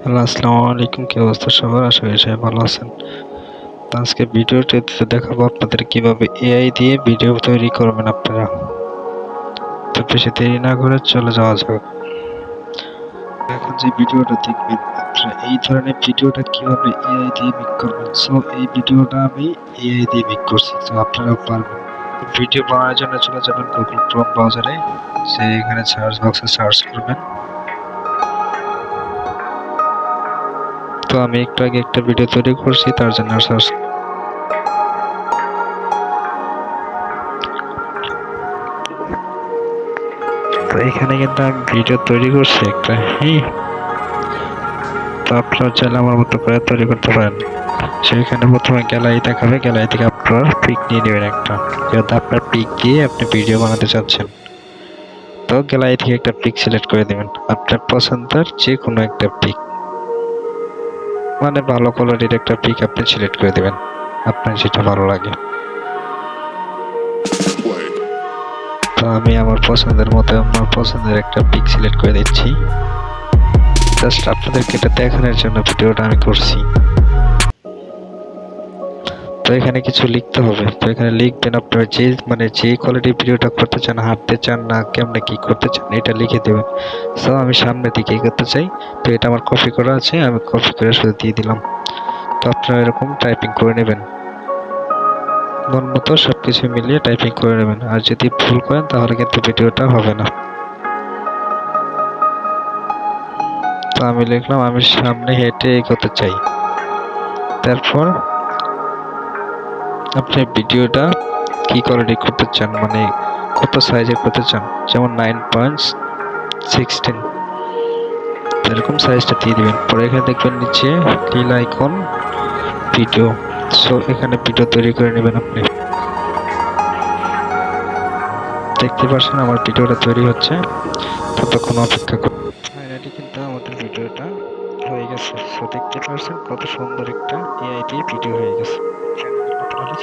Hello, আসসালামু আলাইকুম। কি অবস্থা সবার? আশা করি সবাই ভালো আছেন। তো আজকে ভিডিওটিতে দেখাবো আপনাদের কিভাবে এআই দিয়ে ভিডিও তৈরি করবেন আপনারা। তো বেশি দেরি না করে চলে যাওয়া যাক। এখন যে ভিডিওটা দেখবেন আপনারা এই ধরনের ভিডিওটা কিভাবে এআই দিয়ে মেক করবেন। সো এই ভিডিওটা আমি এআই দিয়ে মেক করছি, তো আপনারাও পারবেন। ভিডিও বানানোর জন্য চলে যাবেন গুগল ক্রোম ব্রাউজারে, এখানে সার্চ বক্সে সার্চ করবেন। তো আমি একটু আগে একটা ভিডিও তৈরি করছি, তার জন্য সার্চ। তো এখানে কিন্তু আমি ভিডিও তৈরি করছি একটা। তো আপনারা চাইলে আমার মতো করে তৈরি করতে পারেন। সেখানে প্রথমে গ্যালারি দেখাবে, গ্যালারি থেকে আপনার পিক নিয়ে নেবেন একটা, যেহেতু আপনার পিক দিয়ে আপনি ভিডিও বানাতে চাচ্ছেন। তো গ্যালারি থেকে একটা পিক সিলেক্ট করে দেবেন, আপনার পছন্দের যে কোনো একটা পিক, মানে ভালো কোয়ালিটির একটা পিক আপনি সিলেক্ট করে দেবেন, আপনার যেটা ভালো লাগে। তো আমি আমার পছন্দের মতো আমার পছন্দের একটা পিক সিলেক্ট করে দিচ্ছি। জাস্ট আপনাদেরকে এটা দেখানোর জন্য ভিডিওটা আমি করছি। তো এখানে কিছু লিখতে হবে। তো এখানে লিখবেন আপনারা যে কোয়ালিটির ভিডিওটা করতে চান, হাঁটতে চান না কেমনে কি করতে চান, এটা লিখে দেবেন। সো আমি সামনের দিকে করতে চাই, তো এটা আমার কপি করা আছে, আমি কপি করে শুধু দিয়ে দিলাম। তো আপনারা এরকম টাইপিং করে নেবেন, মন মতো সবকিছু মিলিয়ে টাইপিং করে নেবেন। আর যদি ভুল করেন তাহলে কিন্তু ভিডিওটা হবে না। তো আমি লিখলাম আমি সামনে হেঁটে এগোতে চাই। তারপর আপনি ভিডিওটা কি কোয়ালিটি করতে চান, মানে কত সাইজের করতে চান, যেমন 9.16 এরকম সাইজটা দিয়ে দিবেন। পরে এখানে দেখবেন নিচে নীল আইকন ভিডিও। সো এখানে ভিডিও তৈরি করে নেবেন আপনি। দেখতে পাচ্ছেন আমার ভিডিওটা তৈরি হচ্ছে, ততক্ষণ অপেক্ষা করুন। ফাইনালি কিন্তু আমাদের ভিডিওটা হয়ে গেছে। সো দেখতে পাচ্ছেন কত সুন্দর একটা এআই দিয়ে ভিডিও হয়ে গেছে। চ্যানেলের নতুন হলে